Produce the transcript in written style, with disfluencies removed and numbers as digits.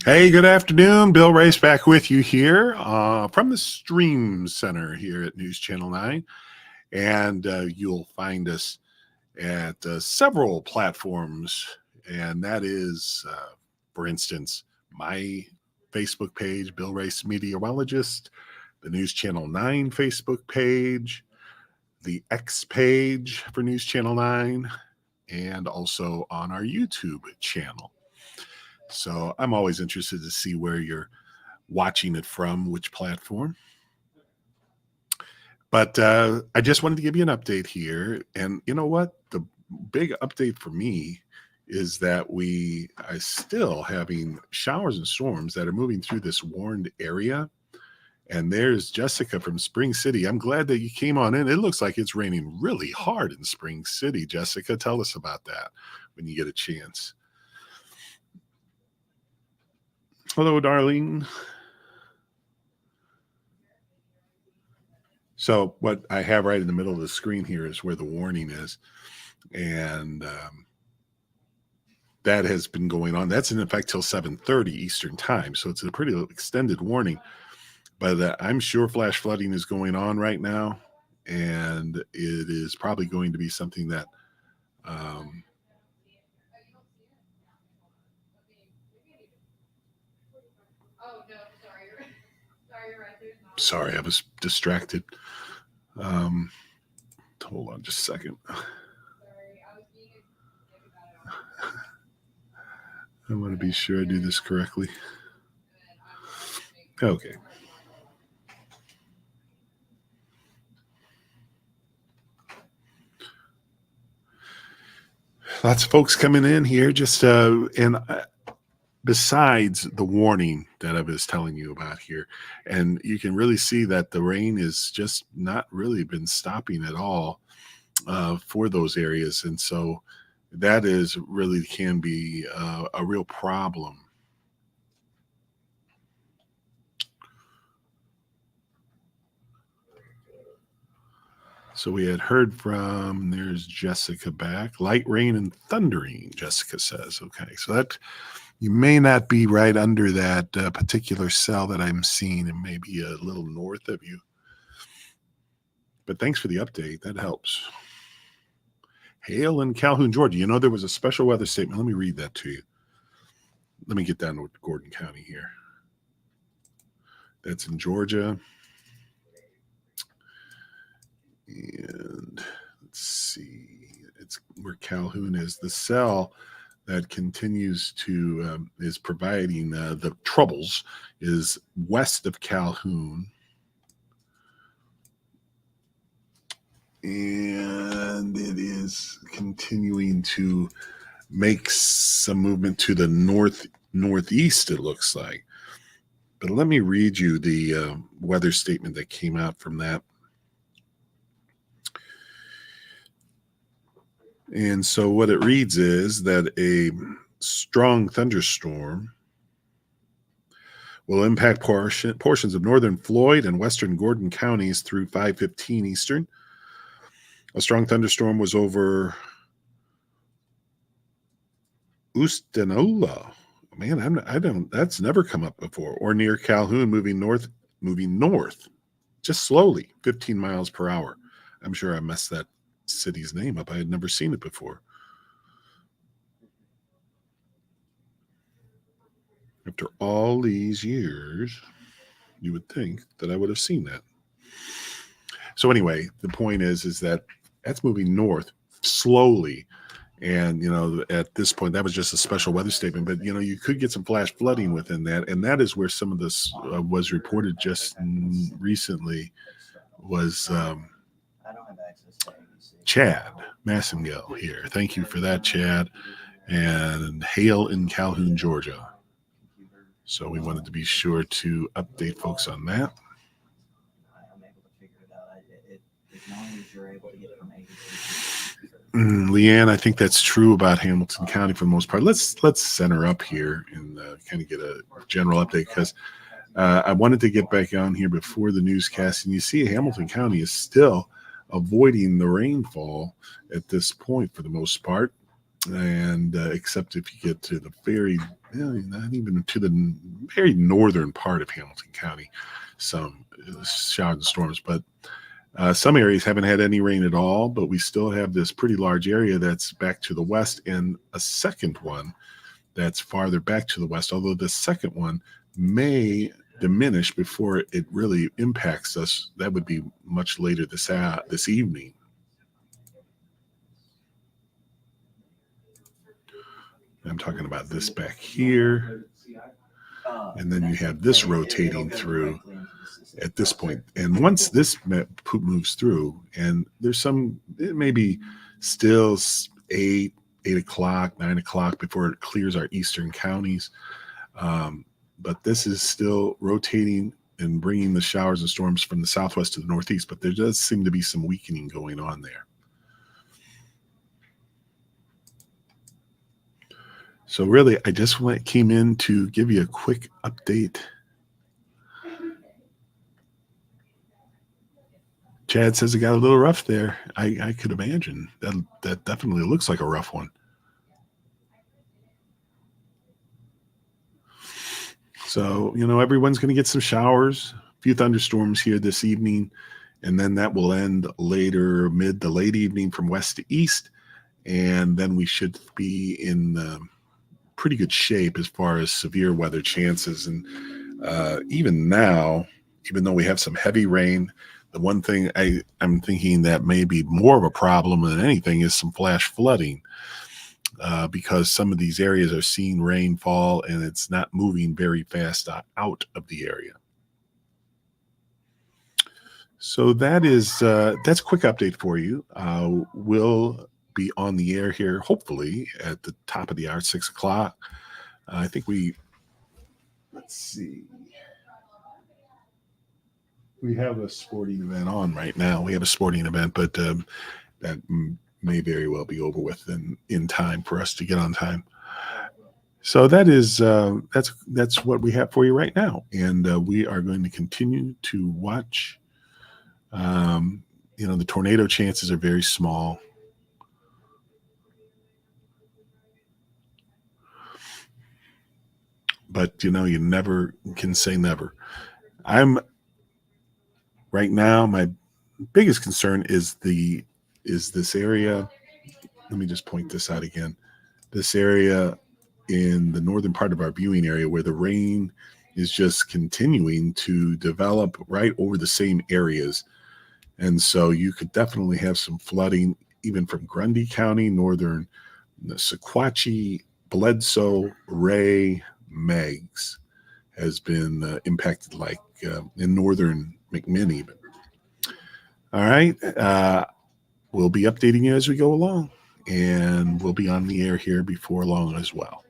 Hey, good afternoon. Bill Race back with you here from the Stream Center here at News Channel 9. And you'll find us at several platforms. And that is, for instance, my Facebook page, Bill Race Meteorologist, the News Channel 9 Facebook page, the X page for News Channel 9, and also on our YouTube channel. So I'm always interested to see where you're watching it from, which platform. But I just wanted to give you an update here. And you know what? The big update for me is that we are still having showers and storms that are moving through this warned area. And there's Jessica from Spring City. I'm glad that you came on in. It looks like it's raining really hard in Spring City. Jessica, tell us about that when you get a chance. Hello, darling. So what I have right in the middle of the screen here is where the warning is. And that has been going on. That's in effect till 7:30 Eastern time. So it's a pretty extended warning. But I'm sure flash flooding is going on right now. And it is probably going to be something that sorry, I was distracted. Hold on just a second. I want to be sure I do this correctly. Okay. Lots of folks coming in here just and besides the warning that I was telling you about here, and you can really see that the rain is just not really been stopping at all for those areas. And so that is really can be a real problem. So we had heard from, there's Jessica back. Light rain and thundering, Jessica says. Okay, so that you may not be right under that particular cell that I'm seeing, and maybe a little north of you. But thanks for the update. That helps. Hail in Calhoun, Georgia. You know, there was a special weather statement. Let me read that to you. Let me get down to Gordon County here. That's in Georgia. And let's see, it's where Calhoun is. The cell that continues to is providing the troubles is west of Calhoun, and it is continuing to make some movement to the northeast, it looks like. But let me read you the weather statement that came out from that. And so what it reads is that a strong thunderstorm will impact portions of northern Floyd and western Gordon counties through 5:15 Eastern. A strong thunderstorm was over Ustanola. Man, I don't. That's never come up before. Or near Calhoun, moving north, just slowly, 15 miles per hour. I'm sure I messed that city's name up. I had never seen it before. After all these years, you would think that I would have seen that. So anyway, the point is that that's moving north slowly. And, you know, at this point, that was just a special weather statement. But, you know, you could get some flash flooding within that. And that is where some of this was reported just recently was Chad Massengale here. Thank you for that, Chad. And hail in Calhoun, Georgia. So we wanted to be sure to update folks on that. Leanne, I think that's true about Hamilton County for the most part. Let's center up here and kind of get a general update, because I wanted to get back on here before the newscast, and you see Hamilton County is still avoiding the rainfall at this point for the most part. And except if you get to the very, not even to the very northern part of Hamilton County, some showers and storms. But some areas haven't had any rain at all, but we still have this pretty large area that's back to the west, and a second one that's farther back to the west, although the second one may diminish before it really impacts us. That would be much later this evening. I'm talking about this back here. And then you have this rotating through at this point. And once this moves through, and there's some, it may be still 8 o'clock, 9 o'clock before it clears our eastern counties. But this is still rotating and bringing the showers and storms from the southwest to the northeast. But there does seem to be some weakening going on there. So really, I just came in to give you a quick update. Chad says it got a little rough there. I could imagine. That definitely looks like a rough one. So, everyone's going to get some showers, a few thunderstorms here this evening, and then that will end later, mid to late evening from west to east. And then we should be in pretty good shape as far as severe weather chances. And even now, even though we have some heavy rain, the one thing I'm thinking that may be more of a problem than anything is some flash flooding, because some of these areas are seeing rainfall and it's not moving very fast out of the area. So that's a quick update for you. We'll be on the air here, hopefully, at the top of the hour, 6 o'clock. I think let's see. We have a sporting event on right now. We have a sporting event, but that may very well be over with in time for us to get on time. So that's what we have for you right now. And we are going to continue to watch. The tornado chances are very small. But, you never can say never. Right now, my biggest concern is this area. Let me just point this out again. This area in the northern part of our viewing area where the rain is just continuing to develop right over the same areas. And so you could definitely have some flooding even from Grundy County, northern Sequatchie, Bledsoe, Ray, Meigs has been impacted, like in northern McMinn even. All right. We'll be updating you as we go along, and we'll be on the air here before long as well.